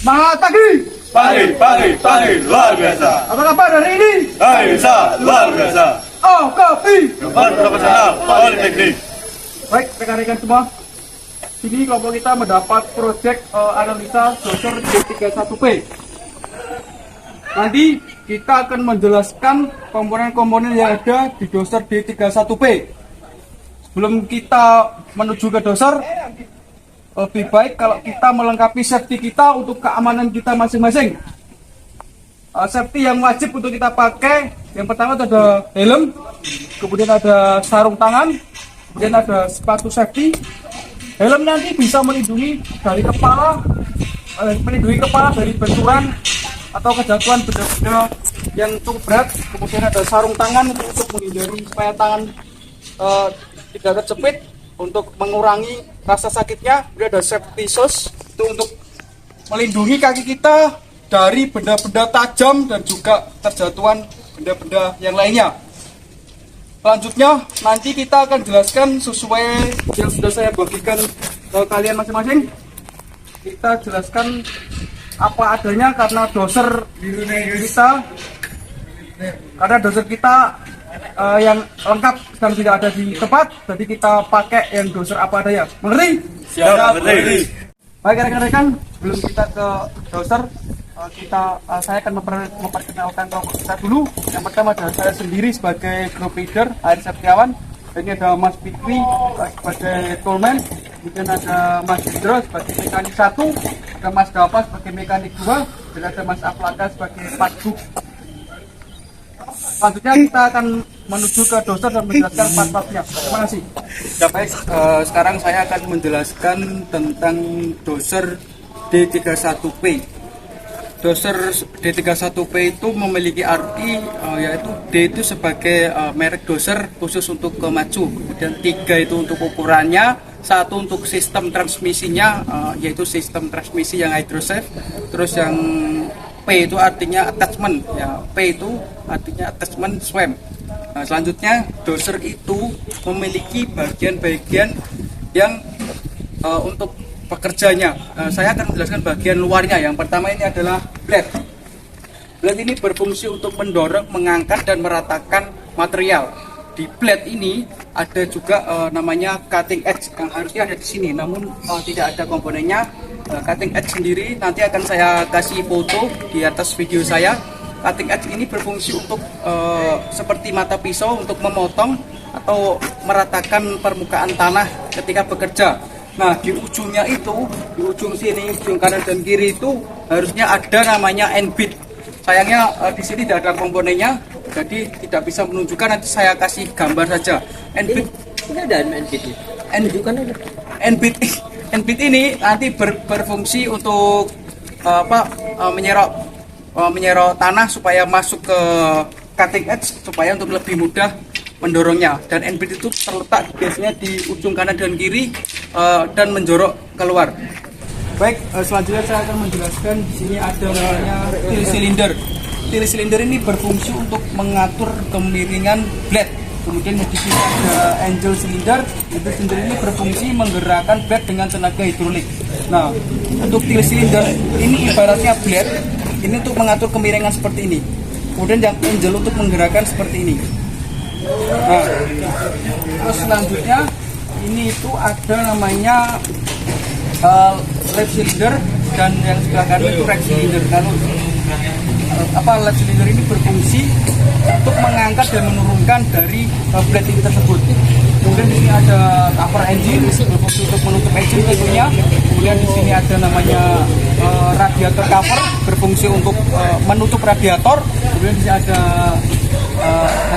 Semangat pagi. Pagi, luar biasa. Apa kabar hari ini? Bisa, luar biasa. Oh, kopi. Depan profesional, politeknik. Baik, rekan-rekan semua. Sini kelompok kita mendapat proyek analisa doser D31P. Nanti kita akan menjelaskan komponen-komponen yang ada di doser D31P. Sebelum kita menuju ke doser, lebih baik kalau kita melengkapi safety kita untuk keamanan kita masing-masing. Safety yang wajib untuk kita pakai, yang pertama ada helm, kemudian ada sarung tangan, kemudian ada sepatu safety. Helm nanti bisa melindungi dari kepala, dari benturan atau kejatuhan benda-benda yang cukup berat. Kemudian ada sarung tangan untuk menghindari supaya tangan tidak terjepit, untuk mengurangi rasa sakitnya. Kemudian ada safety shoes itu untuk melindungi kaki kita dari benda-benda tajam dan juga terjatuhan benda-benda yang lainnya. Selanjutnya nanti kita akan jelaskan sesuai yang sudah saya bagikan ke kalian masing-masing. Kita jelaskan apa adanya karena doser kita yang lengkap sedang tidak ada di tempat, jadi kita pakai yang doser apa adanya. Mengerti? Siap, mengerti. Baik rekan-rekan, sebelum kita ke doser, saya akan memperkenalkan kelompok kita dulu. Yang pertama adalah saya sendiri sebagai group leader Aris Septiawan. Ini ada Mas Fikri sebagai toolman, kemudian ada Mas Indro sebagai mekanik 1, ada Mas Dapa sebagai mekanik 2, dan ada Mas Aflaka sebagai partbuk. Selanjutnya kita akan menuju ke doser dan menjelaskan part-partnya. Terima kasih. Baik, sekarang saya akan menjelaskan tentang doser D31P. Doser D31P itu memiliki arti yaitu D itu sebagai merek doser khusus untuk kemacu, kemudian 3 itu untuk ukurannya, 1 untuk sistem transmisinya yaitu sistem transmisi yang hydrosafe, terus yang P itu artinya attachment, ya P itu artinya attachment swam. Selanjutnya doser itu memiliki bagian-bagian yang untuk pekerjanya. Saya akan menjelaskan bagian luarnya. Yang pertama ini adalah blade. Blade ini berfungsi untuk mendorong, mengangkat dan meratakan material. Di blade ini ada juga namanya cutting edge yang harusnya ada di sini, namun tidak ada komponennya. Cutting edge sendiri nanti akan saya kasih foto di atas video saya. Cutting edge ini berfungsi untuk seperti mata pisau untuk memotong atau meratakan permukaan tanah ketika bekerja. Nah, di ujungnya itu, di ujung sini, ujung kanan dan kiri itu harusnya ada namanya end bit. Sayangnya di sini tidak ada komponennya, jadi tidak bisa menunjukkan. Nanti saya kasih gambar saja. End bit ini ada end bit. End bit ini nanti berfungsi untuk menyerok tanah supaya masuk ke cutting edge, supaya untuk lebih mudah mendorongnya. Dan end bit itu terletak biasanya di ujung kanan dan kiri dan menjorok keluar. Baik, selanjutnya saya akan menjelaskan. Di sini ada namanya till cylinder. Till cylinder ini berfungsi untuk mengatur kemiringan blade. Kemudian di sini ada angel cylinder. Itu sendiri ini berfungsi menggerakkan blade dengan tenaga hidrolik. Nah, untuk till cylinder ini ibaratnya blade ini untuk mengatur kemiringan seperti ini. Kemudian yang angel untuk menggerakkan seperti ini. Nah, terus selanjutnya ini itu ada namanya lap cylinder, dan yang sebelah kanan itu rack cylinder. Kalau lap cylinder ini berfungsi untuk mengangkat dan menurunkan dari blade ini tersebut. Kemudian di sini ada cover engine, berfungsi untuk menutup engine tentunya. Kemudian di sini ada namanya radiator cover, berfungsi untuk menutup radiator. Kemudian di sini ada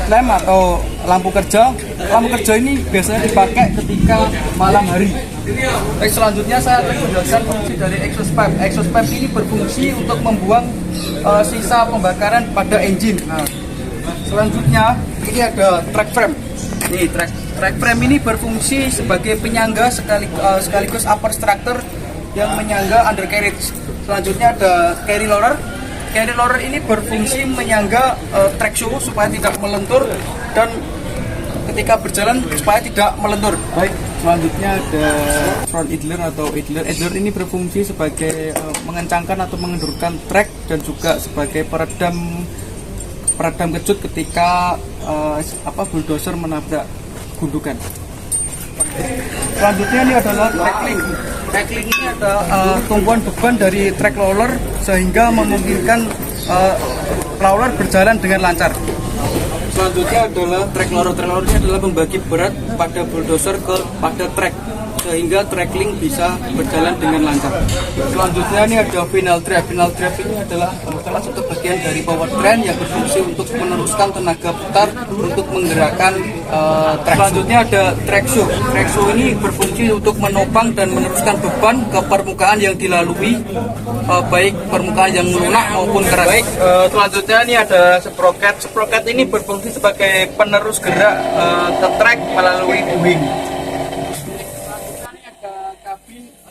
headlamp atau lampu kerja. Lampu kerja ini biasanya dipakai ketika malam hari. Baik, selanjutnya saya akan menjelaskan fungsi dari exhaust pipe. Exhaust pipe ini berfungsi untuk membuang sisa pembakaran pada engine. Nah, selanjutnya ini ada track frame. Ini track frame ini berfungsi sebagai penyangga sekaligus upper structure yang menyangga undercarriage. Selanjutnya ada carry roller. Carry roller ini berfungsi menyangga track shoe supaya tidak melentur dan ketika berjalan supaya tidak melentur. Baik, Selanjutnya ada front idler atau idler. Idler ini berfungsi sebagai mengencangkan atau mengendurkan trek dan juga sebagai peredam kejut ketika bulldozer menabrak gundukan. Selanjutnya ini adalah tackling. Tackling ini ada tumpuan beban dari track roller sehingga memungkinkan roller berjalan dengan lancar. Selanjutnya adalah track loader. Track loader ini adalah membagi berat pada bulldozer pada track sehingga tackling bisa berjalan dengan lancar. Selanjutnya ini ada final drive. Final drive ini adalah salah satu bagian dari powertrain yang berfungsi untuk meneruskan tenaga putar untuk menggerakkan track. Selanjutnya ada track shoe. Track shoe ini berfungsi untuk menopang dan meneruskan beban ke permukaan yang dilalui, baik permukaan yang lunak maupun keras. Baik, selanjutnya ini ada sprocket. Sprocket ini berfungsi sebagai penerus gerak ke track melalui wing.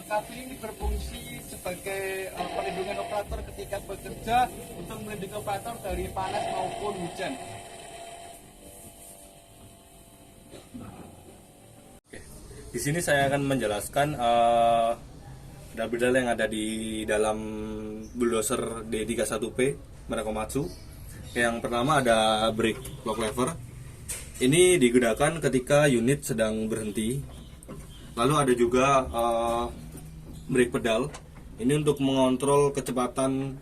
Kabin ini berfungsi sebagai perlindungan operator ketika bekerja untuk melindungi operator dari panas maupun hujan. Di sini saya akan menjelaskan pedal-pedal yang ada di dalam bulldozer D31P merek Komatsu. Yang pertama ada brake lock lever. Ini digunakan ketika unit sedang berhenti. Lalu ada juga brake pedal. Ini untuk mengontrol kecepatan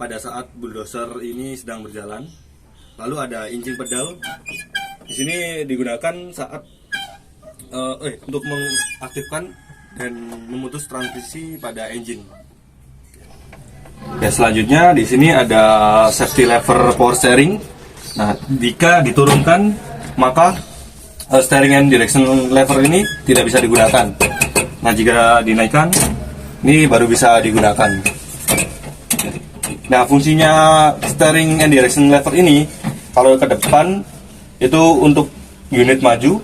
pada saat bulldozer ini sedang berjalan. Lalu ada engine pedal. Di sini digunakan saat untuk mengaktifkan dan memutus transmisi pada engine. Ya, selanjutnya di sini ada safety lever power steering. Nah, jika diturunkan maka steering and direction lever ini tidak bisa digunakan. Nah, jika dinaikkan ini baru bisa digunakan. Nah, fungsinya steering and direction lever ini kalau ke depan itu untuk unit maju,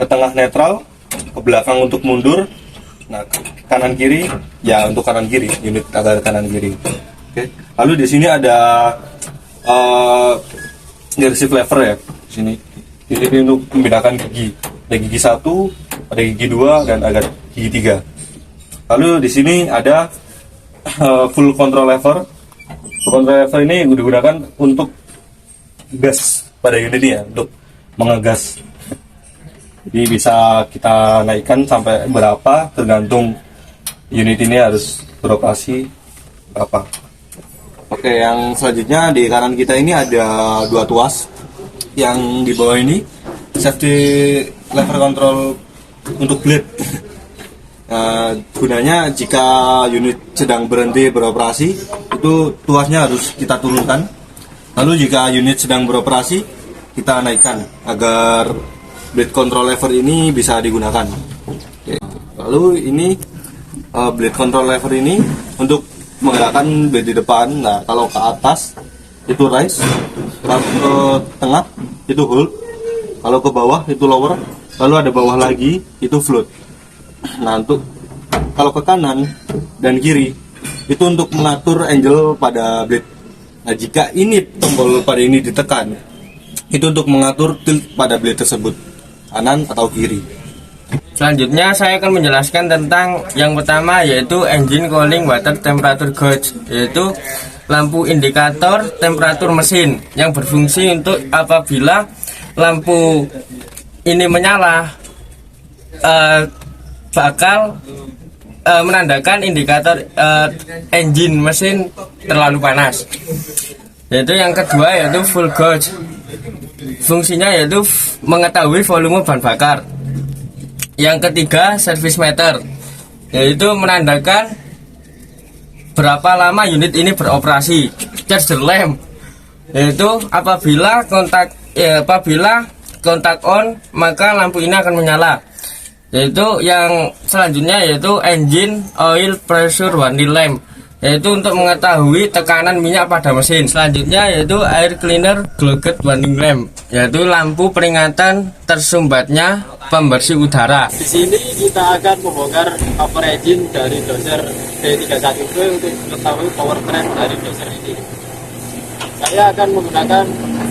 ke tengah netral, ke belakang untuk mundur. Nah, kanan kiri ya untuk kanan kiri, unit agak kanan kiri. Oke. Lalu di sini ada receive lever ya. Di sini. Ini untuk membedakan gigi. Ada gigi 1, ada gigi 2 dan ada gigi 3. Lalu di sini ada full control lever. Full control lever ini digunakan untuk gas pada unit ini ya, untuk mengegas. Jadi bisa kita naikkan sampai berapa tergantung unit ini harus beroperasi berapa. Oke, yang selanjutnya di kanan kita ini ada 2 tuas. Yang di bawah ini safety lever control untuk blade. Gunanya jika unit sedang berhenti beroperasi itu tuasnya harus kita turunkan. Lalu jika unit sedang beroperasi kita naikkan agar blade control lever ini bisa digunakan. Oke. Lalu ini blade control lever ini untuk menggerakkan blade di depan. Nah, kalau ke atas itu rise, kalau ke tengah itu hold, kalau ke bawah itu lower, lalu ada bawah lagi itu float. Nah, untuk kalau ke kanan dan kiri itu untuk mengatur angle pada blade. Nah, jika ini tombol pada ini ditekan, itu untuk mengatur tilt pada blade tersebut, kanan atau kiri. Selanjutnya saya akan menjelaskan tentang yang pertama, yaitu engine cooling water temperature gauge, yaitu lampu indikator temperatur mesin yang berfungsi untuk apabila lampu ini menyala bakal menandakan indikator engine mesin terlalu panas. Yaitu yang kedua yaitu full gauge, fungsinya yaitu mengetahui volume bahan bakar. Yang ketiga service meter, yaitu menandakan berapa lama unit ini beroperasi. Charger lamp, yaitu apabila kontak on maka lampu ini akan menyala. Yaitu yang selanjutnya yaitu engine oil pressure warning lamp, yaitu untuk mengetahui tekanan minyak pada mesin. Selanjutnya yaitu air cleaner gloget warning lamp, yaitu lampu peringatan tersumbatnya pembersih udara. Di sini kita akan membongkar cover engine dari dozer D31P untuk mengetahui powertrain dari dozer ini. Saya akan menggunakan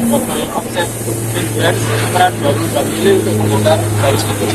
mobil offset brand ukuran 22 mili untuk membongkar garis itu.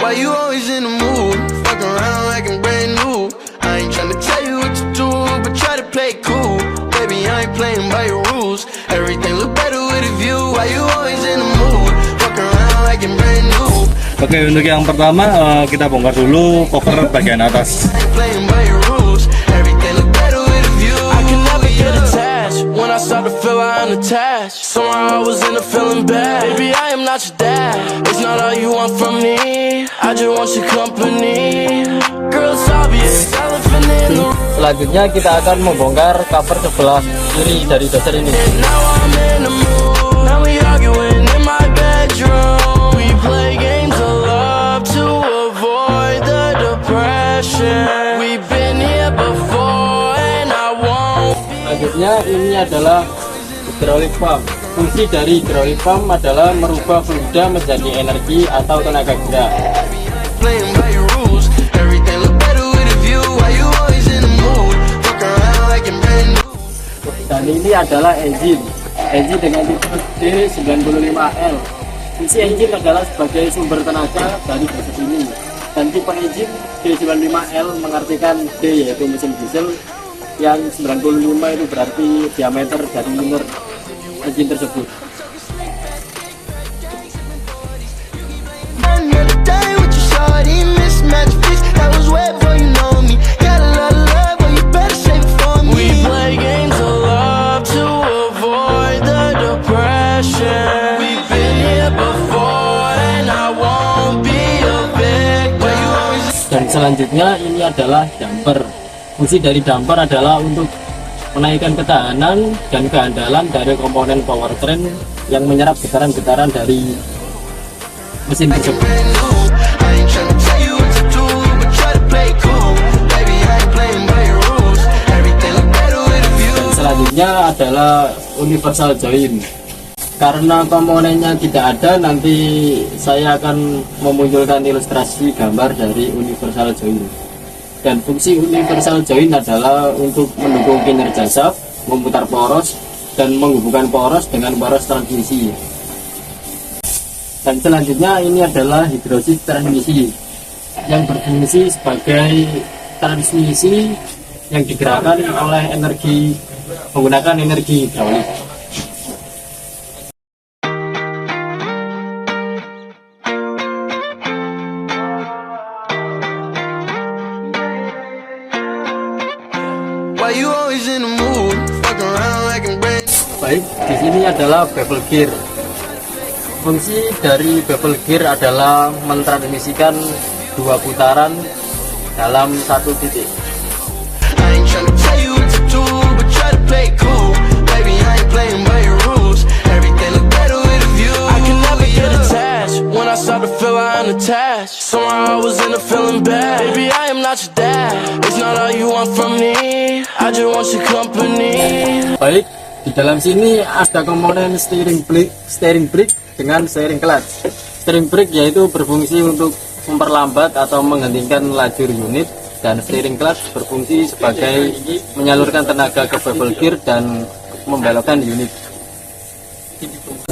Why you always in the mood? Fuck around like I'm brand new. I ain't tryna tell you what to do, but try to play it cool. Baby, I ain't playing by your rules. Everything look better with a view. Why you always in the mood? Fuck around like I'm brand new. Oke, untuk yang pertama kita bongkar dulu cover bagian atas. I ain't playing by your rules. Everything look better with a view. I can never get attached. When I start to feel I'm unattached, somehow I was in a feeling bad. Baby, I am not your dad. It's not all you want from me. I just want your company. Girl, it's obvious. Elephant in the room. Selanjutnya kita akan membongkar cover sebelah kiri dari doser ini. Now I'm in the mood. Now we arguing in my bedroom. We play games of love to avoid the depression. We've been here before and I won't. Selanjutnya ini adalah hydraulic pump. Fungsi dari hydraulic pump adalah merubah fluida menjadi energi atau tenaga gerak. Playing by your rules. Everything look better with a view. Why you always in the mood? Fuck around like you're brand new. Dan ini adalah engine dengan tipe D95L. Fungsi engine adalah sebagai sumber tenaga dari mesin ini. Dan tipe engine D95L mengartikan D yaitu mesin diesel, yang 95 itu berarti diameter dari inner engine tersebut. Another day with your shawty, mismatch fix. That was way before you know me. Got a lot of love, but you better save it for me. We play games of love to avoid the depression. We've been here before and I won't be a victim. Dan selanjutnya ini adalah damper. Fungsi dari damper adalah untuk menaikkan ketahanan dan keandalan dari komponen powertrain yang menyerap getaran-getaran dari mesin tersebut. Brand new. I ain't tryna tell you what to do, but try to play it cool. Baby, I ain't playing by your rules. Everything look better with a view. Selanjutnya adalah universal join. Karena komponennya tidak ada, nanti saya akan memunculkan ilustrasi gambar dari universal join. Dan fungsi universal join adalah untuk mendukung kinerja shaft, memutar poros, dan menghubungkan poros dengan poros transmisi. Dan selanjutnya ini adalah hidrosis transmisi yang berfungsi sebagai transmisi yang digerakkan oleh menggunakan energi hidrolik. Why you always in the mood? Fuck around like I'm brand. Baik, di sini adalah bevel gear. Fungsi dari bevel gear adalah mentransmisikan dua putaran dalam satu titik. I ain't tryna tell you what to do, but try to play it cool. Baby, I ain't playing by your rules. Everything look better with a view. I can never get attached. When I start to feel I'm unattached, somehow I was in a feeling bad. Baby, I am not your dad. It's not all you want from me. I just want your company. Baik, di dalam sini ada komponen steering brake dengan steering clutch. Steering brake yaitu berfungsi untuk memperlambat atau menghentikan lajur unit, dan steering clutch berfungsi sebagai menyalurkan tenaga ke bevel gear dan membelokkan unit.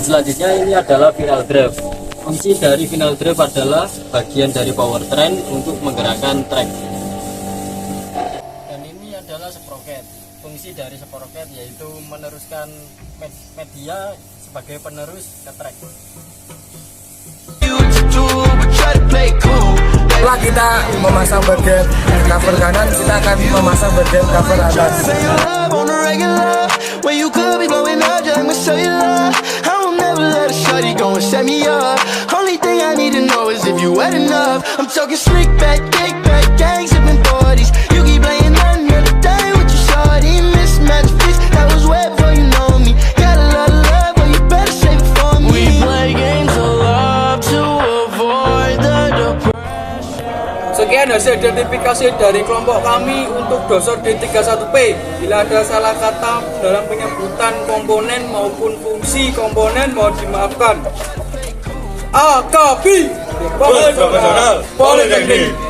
Selanjutnya ini adalah final drive. Fungsi dari final drive adalah bagian dari powertrain untuk menggerakkan trek. Dan ini adalah sprocket. Fungsi dari sprocket yaitu meneruskan media sebagai penerus ke trek. Setelah kita memasang bagian cover kanan, kita akan memasang bagian cover atas. Sekian hasil identifikasi dari kelompok kami untuk dosor D31P. Bila ada salah kata dalam penyebutan komponen maupun fungsi komponen, mohon dimaafkan. AKP Profesional Politeknik.